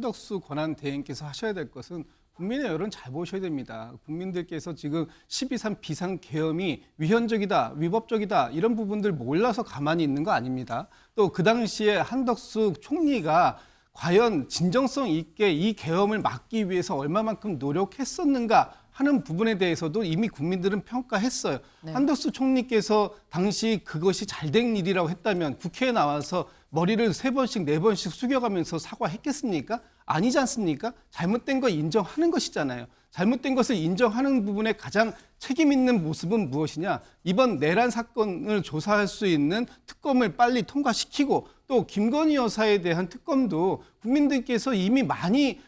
한덕수 권한대행께서 하셔야 될 것은 국민의 여론 잘 보셔야 됩니다. 국민들께서 지금 12.3 비상계엄이 위헌적이다, 위법적이다 이런 부분들 몰라서 가만히 있는 거 아닙니다. 또 그 당시에 한덕수 총리가 과연 진정성 있게 이 계엄을 막기 위해서 얼마만큼 노력했었는가 하는 부분에 대해서도 이미 국민들은 평가했어요. 네. 한덕수 총리께서 당시 그것이 잘된 일이라고 했다면 국회에 나와서 머리를 3번씩 4번씩 숙여가면서 사과했겠습니까? 아니지 않습니까? 잘못된 거 인정하는 것이잖아요. 잘못된 것을 인정하는 부분에 가장 책임 있는 모습은 무엇이냐? 이번 내란 사건을 조사할 수 있는 특검을 빨리 통과시키고 또 김건희 여사에 대한 특검도 국민들께서 이미 많이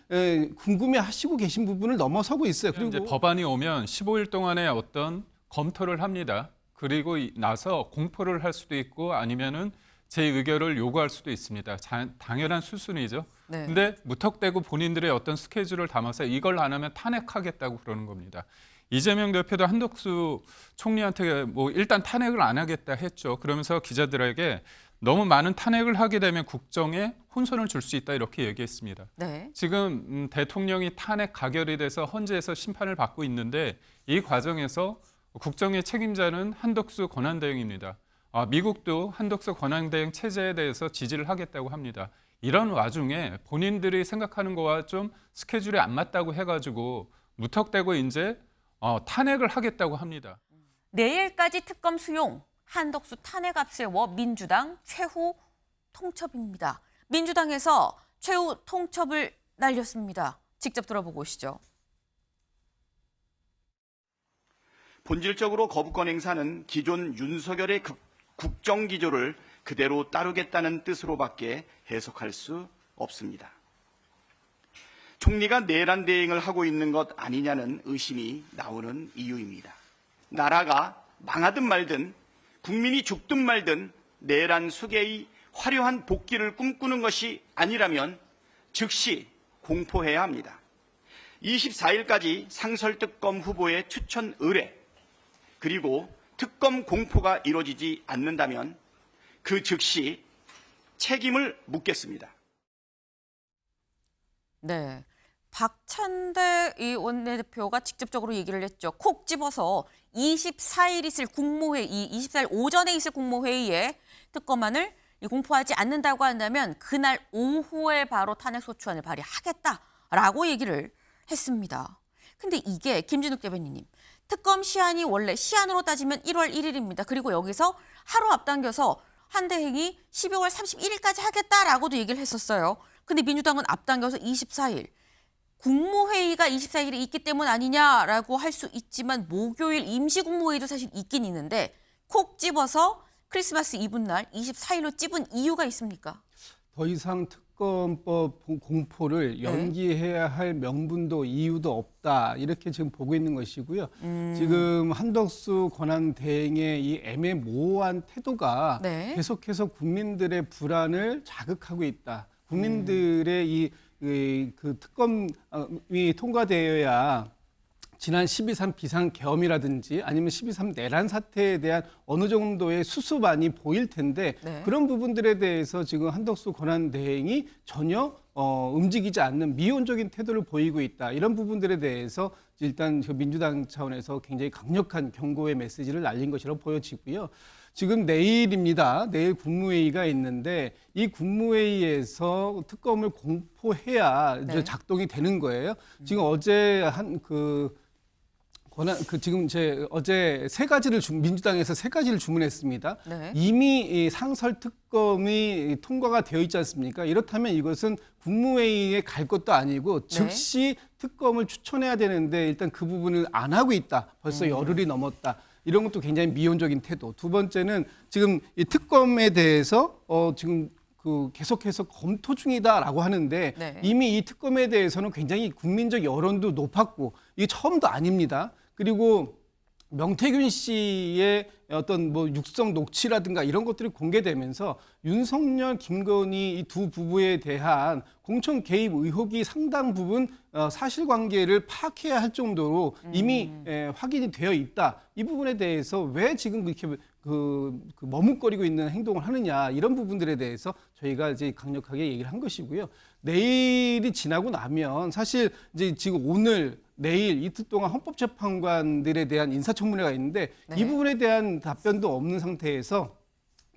궁금해하시고 계신 부분을 넘어서고 있어요. 그리고 이제 법안이 오면 15일 동안에 어떤 검토를 합니다. 그리고 나서 공포를 할 수도 있고 아니면은 제 의결을 요구할 수도 있습니다. 당연한 수순이죠. 네. 근데 무턱대고 본인들의 어떤 스케줄을 담아서 이걸 안 하면 탄핵하겠다고 그러는 겁니다. 이재명 대표도 한덕수 총리한테 뭐 일단 탄핵을 안 하겠다 했죠. 그러면서 기자들에게 너무 많은 탄핵을 하게 되면 국정에 혼선을 줄 수 있다 이렇게 얘기했습니다. 네. 지금 대통령이 탄핵 가결이 돼서 헌재에서 심판을 받고 있는데 이 과정에서 국정의 책임자는 한덕수 권한대행입니다. 미국도 한덕수 권한대행 체제에 대해서 지지를 하겠다고 합니다. 이런 와중에 본인들이 생각하는 거와 좀 스케줄이 안 맞다고 해가지고 무턱대고 이제 탄핵을 하겠다고 합니다. 내일까지 특검 수용, 한덕수 탄핵 앞세워 민주당 최후 통첩입니다. 민주당에서 최후 통첩을 날렸습니다. 직접 들어보고 오시죠. 본질적으로 거부권 행사는 기존 윤석열의 국정기조를 그대로 따르겠다는 뜻으로밖에 해석할 수 없습니다. 총리가 내란 대행을 하고 있는 것 아니냐는 의심이 나오는 이유입니다. 나라가 망하든 말든 국민이 죽든 말든 내란 수계의 화려한 복귀를 꿈꾸는 것이 아니라면 즉시 공포해야 합니다. 24일까지 상설특검 후보의 추천 의뢰 그리고 특검 공포가 이루어지지 않는다면 그 즉시 책임을 묻겠습니다. 네. 박찬대 이 원내대표가 직접적으로 얘기를 했죠. 콕 집어서 24일 있을 국무회의, 24일 오전에 있을 국무회의에 특검안을 공포하지 않는다고 한다면 그날 오후에 바로 탄핵소추안을 발의하겠다라고 얘기를 했습니다. 근데 이게 김진욱 대변인님, 특검 시한이 원래 시한으로 따지면 1월 1일입니다. 그리고 여기서 하루 앞당겨서 한대행이 12월 31일까지 하겠다라고도 얘기를 했었어요. 근데 민주당은 앞당겨서 24일. 국무회의가 24일에 있기 때문 아니냐라고 할 수 있지만 목요일 임시국무회의도 사실 있긴 있는데 콕 집어서 크리스마스 이브날 24일로 찝은 이유가 있습니까? 더 이상 특검법 공포를 연기해야 할 명분도 이유도 없다 이렇게 지금 보고 있는 것이고요. 지금 한덕수 권한대행의 이 애매모호한 태도가 네. 계속해서 국민들의 불안을 자극하고 있다. 국민들의 그 특검이 통과되어야 지난 12.3 비상계엄이라든지 아니면 12.3 내란 사태에 대한 어느 정도의 수습안이 보일 텐데 네. 그런 부분들에 대해서 지금 한덕수 권한대행이 전혀 움직이지 않는 미온적인 태도를 보이고 있다. 이런 부분들에 대해서 일단 민주당 차원에서 굉장히 강력한 경고의 메시지를 날린 것이라고 보여지고요. 지금 내일입니다. 내일 국무회의가 있는데 이 국무회의에서 특검을 공포해야 이제 작동이 되는 거예요. 지금 어제 어제 민주당에서 3가지를 주문했습니다. 네. 이미 이 상설 특검이 통과가 되어 있지 않습니까? 이렇다면 이것은 국무회의에 갈 것도 아니고 즉시 특검을 추천해야 되는데 일단 그 부분을 안 하고 있다. 벌써 열흘이 넘었다. 이런 것도 굉장히 미온적인 태도. 두 번째는 지금 이 특검에 대해서 지금 계속해서 검토 중이다라고 하는데 네. 이미 이 특검에 대해서는 굉장히 국민적 여론도 높았고 이게 처음도 아닙니다. 그리고 명태균 씨의 어떤 육성 녹취라든가 이런 것들이 공개되면서 윤석열, 김건희 이 두 부부에 대한 공천 개입 의혹이 상당 부분 사실관계를 파악해야 할 정도로 이미 확인이 되어 있다. 이 부분에 대해서 왜 지금 그렇게 머뭇거리고 있는 행동을 하느냐 이런 부분들에 대해서 저희가 이제 강력하게 얘기를 한 것이고요. 내일이 지나고 나면 사실 이제 지금 오늘 내일 이틀 동안 헌법재판관들에 대한 인사청문회가 있는데 네. 이 부분에 대한 답변도 없는 상태에서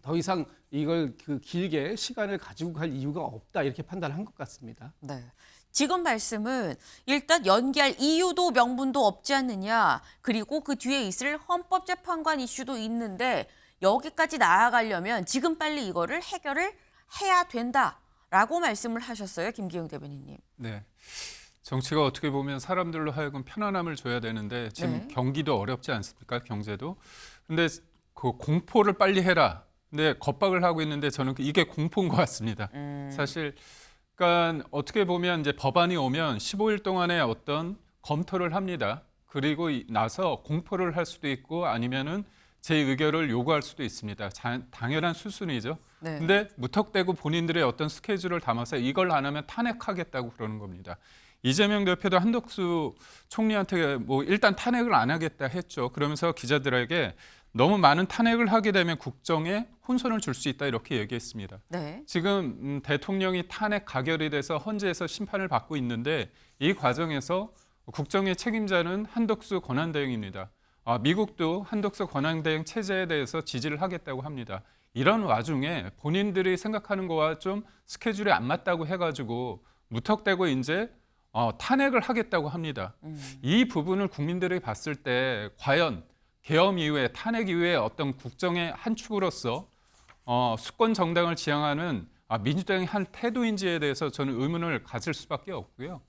더 이상 이걸 길게 시간을 가지고 갈 이유가 없다 이렇게 판단한 것 같습니다. 네. 지금 말씀은 일단 연기할 이유도 명분도 없지 않느냐. 그리고 그 뒤에 있을 헌법재판관 이슈도 있는데 여기까지 나아가려면 지금 빨리 이거를 해결을 해야 된다라고 말씀을 하셨어요. 김기영 대변인님. 네. 정치가 어떻게 보면 사람들로 하여금 편안함을 줘야 되는데 지금 네. 경기도 어렵지 않습니까? 경제도. 근데 그 공포를 빨리 해라. 근데 겁박을 하고 있는데 저는 이게 공포인 것 같습니다. 사실 그러니까 어떻게 보면 이제 법안이 오면 15일 동안에 어떤 검토를 합니다. 그리고 나서 공포를 할 수도 있고 아니면은 제 의견을 요구할 수도 있습니다. 당연한 수순이죠. 네. 근데 무턱대고 본인들의 어떤 스케줄을 담아서 이걸 안 하면 탄핵하겠다고 그러는 겁니다. 이재명 대표도 한덕수 총리한테 뭐 일단 탄핵을 안 하겠다 했죠. 그러면서 기자들에게 너무 많은 탄핵을 하게 되면 국정에 혼선을 줄 수 있다 이렇게 얘기했습니다. 네. 지금 대통령이 탄핵 가결이 돼서 헌재에서 심판을 받고 있는데 이 과정에서 국정의 책임자는 한덕수 권한대행입니다. 미국도 한덕수 권한대행 체제에 대해서 지지를 하겠다고 합니다. 이런 와중에 본인들이 생각하는 거와 좀 스케줄이 안 맞다고 해가지고 무턱대고 이제 탄핵을 하겠다고 합니다. 이 부분을 국민들이 봤을 때 과연 계엄 이후에 탄핵 이후에 어떤 국정의 한 축으로서 수권 정당을 지향하는 민주당의 한 태도인지에 대해서 저는 의문을 가질 수밖에 없고요.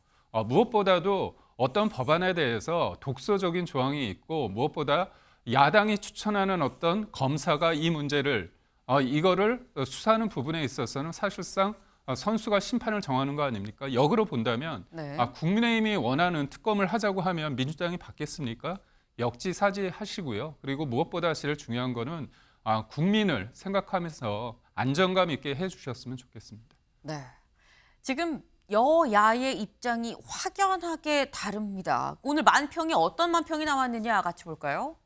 무엇보다도 어떤 법안에 대해서 독소적인 조항이 있고 무엇보다 야당이 추천하는 어떤 검사가 이 문제를 이거를 수사하는 부분에 있어서는 사실상 선수가 심판을 정하는 거 아닙니까? 역으로 본다면 네. 국민의힘이 원하는 특검을 하자고 하면 민주당이 받겠습니까? 역지사지 하시고요. 그리고 무엇보다 제일 중요한 거는 국민을 생각하면서 안정감 있게 해주셨으면 좋겠습니다. 네. 지금 여야의 입장이 확연하게 다릅니다. 오늘 만평이 어떤 만평이 나왔느냐 같이 볼까요?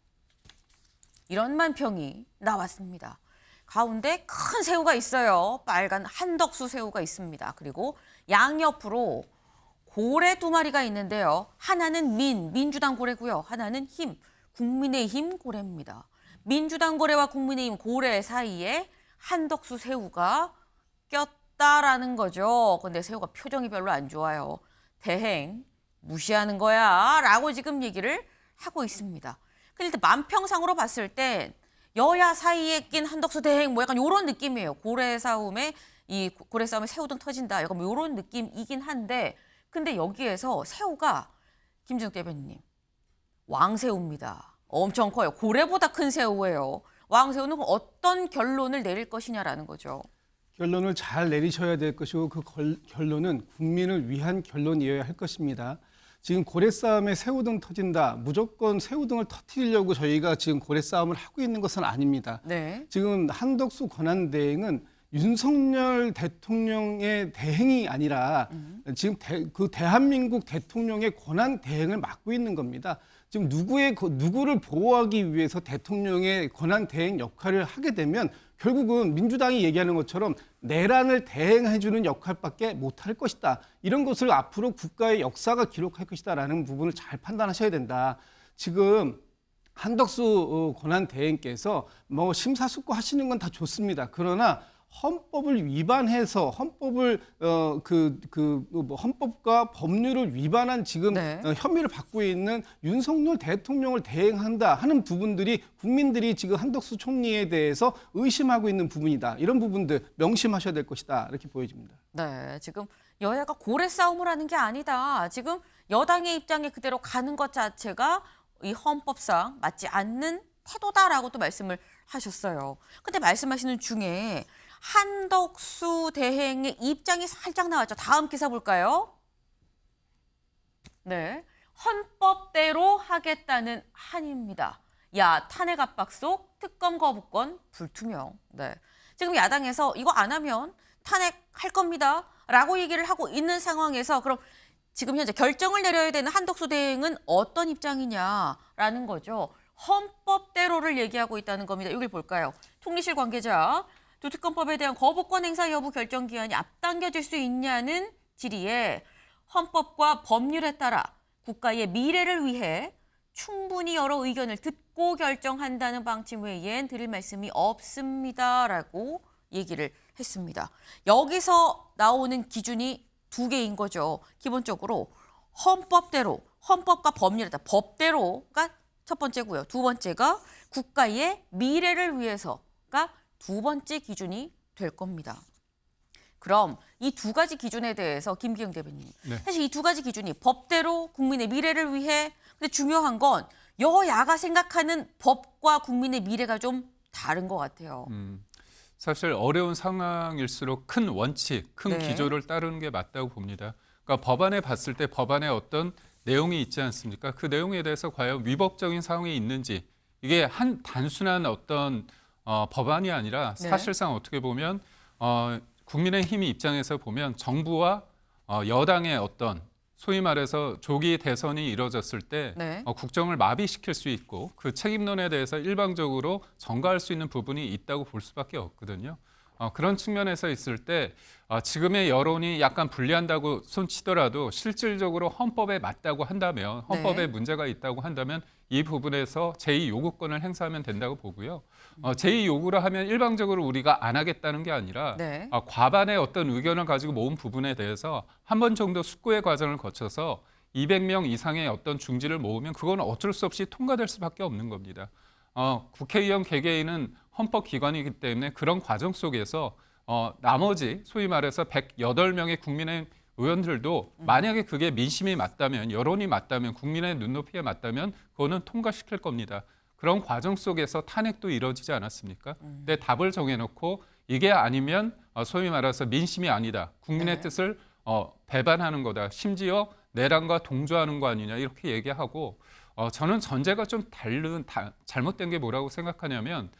이런 만평이 나왔습니다. 가운데 큰 새우가 있어요. 빨간 한덕수 새우가 있습니다. 그리고 양옆으로 고래 2마리가 있는데요. 하나는 민주당 고래고요. 하나는 국민의힘 고래입니다. 민주당 고래와 국민의힘 고래 사이에 한덕수 새우가 꼈다라는 거죠. 근데 새우가 표정이 별로 안 좋아요. 대행 무시하는 거야 라고 지금 얘기를 하고 있습니다. 근데 일단 만평상으로 봤을 때 여야 사이에 낀 한덕수 대행 뭐 약간 이런 느낌이에요. 고래 싸움에 새우등 터진다. 약간 뭐 이런 느낌이긴 한데 근데 여기에서 새우가 김진욱 대변인님 왕새우입니다. 엄청 커요. 고래보다 큰 새우예요. 왕새우는 어떤 결론을 내릴 것이냐라는 거죠. 결론을 잘 내리셔야 될 것이고 그 결론은 국민을 위한 결론이어야 할 것입니다. 지금 고래 싸움에 새우등 터진다. 무조건 새우등을 터뜨리려고 저희가 지금 고래 싸움을 하고 있는 것은 아닙니다. 네. 지금 한덕수 권한대행은 윤석열 대통령의 대행이 아니라 지금 그 대한민국 대통령의 권한 대행을 맡고 있는 겁니다. 지금 누구를 보호하기 위해서 대통령의 권한 대행 역할을 하게 되면 결국은 민주당이 얘기하는 것처럼 내란을 대행해주는 역할밖에 못할 것이다. 이런 것을 앞으로 국가의 역사가 기록할 것이다라는 부분을 잘 판단하셔야 된다. 지금 한덕수 권한 대행께서 뭐 심사숙고하시는 건 다 좋습니다. 그러나 헌법을 위반해서 헌법과 법률을 위반한 지금 네. 혐의를 받고 있는 윤석열 대통령을 대행한다 하는 부분들이 국민들이 지금 한덕수 총리에 대해서 의심하고 있는 부분이다. 이런 부분들 명심하셔야 될 것이다. 이렇게 보여집니다. 네, 지금 여야가 고래 싸움을 하는 게 아니다. 지금 여당의 입장에 그대로 가는 것 자체가 이 헌법상 맞지 않는 태도다라고 또 말씀을 하셨어요. 근데 말씀하시는 중에 한덕수 대행의 입장이 살짝 나왔죠. 다음 기사 볼까요? 네, 헌법대로 하겠다는 한입니다. 야, 탄핵 압박 속 특검 거부권 불투명. 네, 지금 야당에서 이거 안 하면 탄핵할 겁니다. 라고 얘기를 하고 있는 상황에서 그럼 지금 현재 결정을 내려야 되는 한덕수 대행은 어떤 입장이냐라는 거죠. 헌법대로를 얘기하고 있다는 겁니다. 여기 볼까요? 통리실 관계자, 또 특검법에 대한 거부권 행사 여부 결정 기한이 앞당겨질 수 있냐는 질의에 헌법과 법률에 따라 국가의 미래를 위해 충분히 여러 의견을 듣고 결정한다는 방침 외엔 드릴 말씀이 없습니다라고 얘기를 했습니다. 여기서 나오는 기준이 두 개인 거죠. 기본적으로 헌법대로, 헌법과 법률에 따라 법대로가 첫 번째고요. 두 번째가 국가의 미래를 위해서가 두 번째 기준이 될 겁니다. 그럼 이 두 가지 기준에 대해서 김기영 대변인, 네. 사실 이 두 가지 기준이 법대로 국민의 미래를 위해, 근데 중요한 건 여야가 생각하는 법과 국민의 미래가 좀 다른 것 같아요. 사실 어려운 상황일수록 큰 원칙, 큰 네. 기조를 따르는 게 맞다고 봅니다. 그러니까 법안에 봤을 때 법안에 어떤 내용이 있지 않습니까? 그 내용에 대해서 과연 위법적인 사항이 있는지, 이게 한 단순한 어떤 법안이 아니라 네. 사실상 어떻게 보면 국민의힘 입장에서 보면 정부와 여당의 어떤 소위 말해서 조기 대선이 이뤄졌을 때 네. 국정을 마비시킬 수 있고 그 책임론에 대해서 일방적으로 전가할 수 있는 부분이 있다고 볼 수밖에 없거든요. 그런 측면에서 있을 때 지금의 여론이 약간 불리한다고 손치더라도 실질적으로 헌법에 맞다고 한다면, 헌법에 네. 문제가 있다고 한다면 이 부분에서 제2 요구권을 행사하면 된다고 보고요. 제2 요구를 하면 일방적으로 우리가 안 하겠다는 게 아니라 네. 과반의 어떤 의견을 가지고 모은 부분에 대해서 한 번 정도 숙고의 과정을 거쳐서 200명 이상의 어떤 중지를 모으면 그건 어쩔 수 없이 통과될 수밖에 없는 겁니다. 국회의원 개개인은 헌법기관이기 때문에 그런 과정 속에서 나머지 소위 말해서 108명의 국민의 의원들도 만약에 그게 민심이 맞다면, 여론이 맞다면, 국민의 눈높이에 맞다면 그거는 통과시킬 겁니다. 그런 과정 속에서 탄핵도 이루어지지 않았습니까? 근데 답을 정해놓고 이게 아니면 소위 말해서 민심이 아니다, 국민의 네. 뜻을 배반하는 거다, 심지어 내란과 동조하는 거 아니냐 이렇게 얘기하고 저는 전제가 좀 잘못된 게 뭐라고 생각하냐면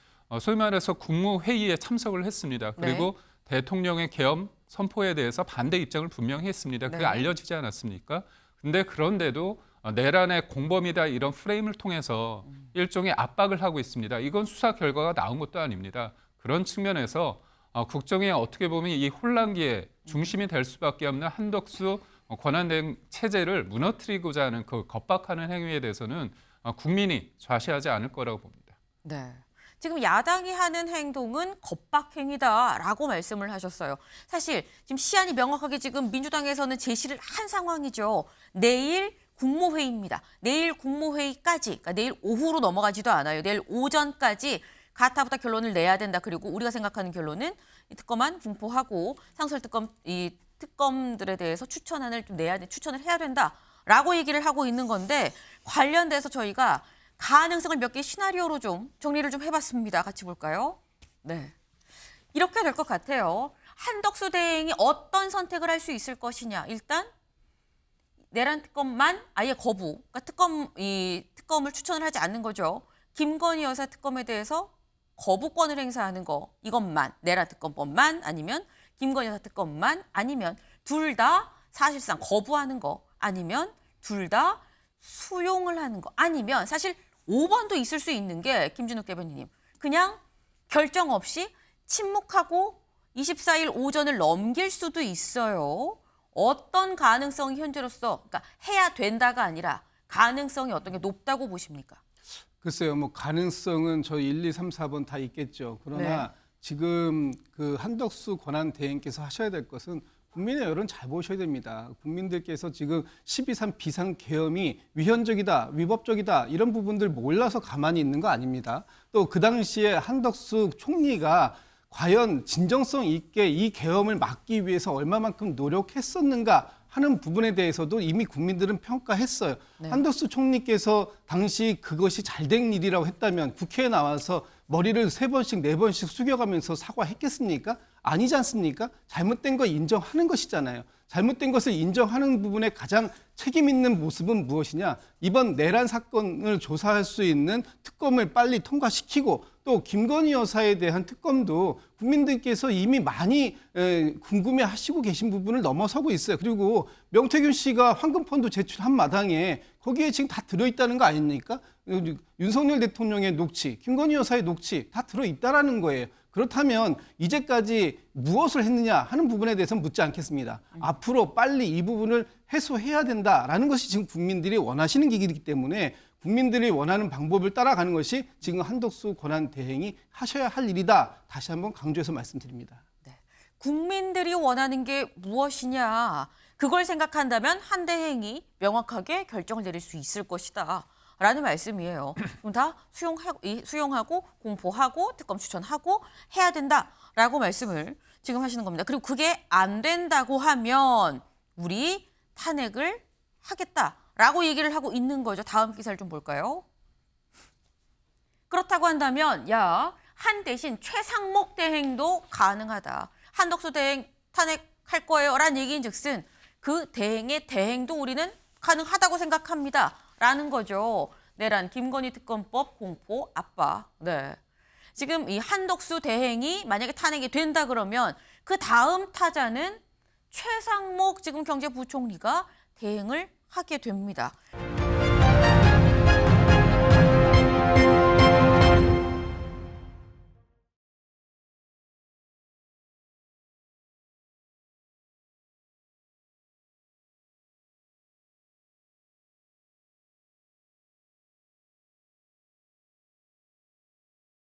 소위 말해서 국무회의에 참석을 했습니다. 그리고 대통령의 계엄 선포에 대해서 반대 입장을 분명히 했습니다. 그게 네. 알려지지 않았습니까? 근데 그런데도 내란의 공범이다 이런 프레임을 통해서 일종의 압박을 하고 있습니다. 이건 수사 결과가 나온 것도 아닙니다. 그런 측면에서 국정에 어떻게 보면 이 혼란기에 중심이 될 수밖에 없는 한덕수 권한대행 체제를 무너뜨리고자 하는 그 겁박하는 행위에 대해서는 국민이 좌시하지 않을 거라고 봅니다. 네. 지금 야당이 하는 행동은 겁박행위다라고 말씀을 하셨어요. 사실 지금 시안이 명확하게 지금 민주당에서는 제시를 한 상황이죠. 내일 국무회의입니다. 내일 국무회의까지, 그러니까 내일 오후로 넘어가지도 않아요. 내일 오전까지 가타부타 결론을 내야 된다. 그리고 우리가 생각하는 결론은 이 특검안 공포하고 상설특검 이 특검들에 대해서 추천안을 좀 추천을 해야 된다라고 얘기를 하고 있는 건데, 관련돼서 저희가 가능성을 몇 개 시나리오로 좀 정리를 좀 해봤습니다. 같이 볼까요? 네, 이렇게 될 것 같아요. 한덕수 대행이 어떤 선택을 할 수 있을 것이냐. 일단 내란 특검만 아예 거부, 그러니까 특검을 추천을 하지 않는 거죠. 김건희 여사 특검에 대해서 거부권을 행사하는 거, 이것만, 내란 특검법만, 아니면 김건희 여사 특검만, 아니면 둘 다 사실상 거부하는 거, 아니면 둘 다 수용을 하는 거, 아니면 사실 5번도 있을 수 있는 게 김준욱 대변인님, 그냥 결정 없이 침묵하고 24일 오전을 넘길 수도 있어요. 어떤 가능성이 현재로서, 그러니까 해야 된다가 아니라 가능성이 어떤 게 높다고 보십니까? 글쎄요, 뭐 가능성은 저희 1, 2, 3, 4번 다 있겠죠. 그러나 지금 그 한덕수 권한대행께서 하셔야 될 것은 국민의 여론 잘 보셔야 됩니다. 국민들께서 지금 12.3 비상계엄이 위헌적이다, 위법적이다 이런 부분들 몰라서 가만히 있는 거 아닙니다. 또 그 당시에 한덕수 총리가 과연 진정성 있게 이 계엄을 막기 위해서 얼마만큼 노력했었는가 하는 부분에 대해서도 이미 국민들은 평가했어요. 네. 한덕수 총리께서 당시 그것이 잘된 일이라고 했다면 국회에 나와서 머리를 3번씩 4번씩 숙여가면서 사과했겠습니까? 아니지 않습니까? 잘못된 거 인정하는 것이잖아요. 잘못된 것을 인정하는 부분에 가장 책임 있는 모습은 무엇이냐? 이번 내란 사건을 조사할 수 있는 특검을 빨리 통과시키고 또 김건희 여사에 대한 특검도 국민들께서 이미 많이 궁금해하시고 계신 부분을 넘어서고 있어요. 그리고 명태균 씨가 황금펀드 제출한 마당에 거기에 지금 다 들어있다는 거 아닙니까? 윤석열 대통령의 녹취, 김건희 여사의 녹취 다 들어있다라는 거예요. 그렇다면 이제까지 무엇을 했느냐 하는 부분에 대해서는 묻지 않겠습니다. 앞으로 빨리 이 부분을 해소해야 된다라는 것이 지금 국민들이 원하시는 길이기 때문에 국민들이 원하는 방법을 따라가는 것이 지금 한덕수 권한대행이 하셔야 할 일이다. 다시 한번 강조해서 말씀드립니다. 네. 국민들이 원하는 게 무엇이냐. 그걸 생각한다면 한 대행이 명확하게 결정을 내릴 수 있을 것이다. 라는 말씀이에요. 그럼 다 수용하고 공포하고 특검 추천하고 해야 된다라고 말씀을 지금 하시는 겁니다. 그리고 그게 안 된다고 하면 우리 탄핵을 하겠다라고 얘기를 하고 있는 거죠. 다음 기사를 좀 볼까요? 그렇다고 한다면 한 대신 최상목 대행도 가능하다. 한덕수 대행 탄핵할 거예요. 라는 얘기인즉슨 그 대행의 대행도 우리는 가능하다고 생각합니다. 라는 거죠. 내란 김건희 특검법 공포 압박. 네. 지금 이 한덕수 대행이 만약에 탄핵이 된다 그러면 그 다음 타자는 최상목 지금 경제부총리가 대행을 하게 됩니다.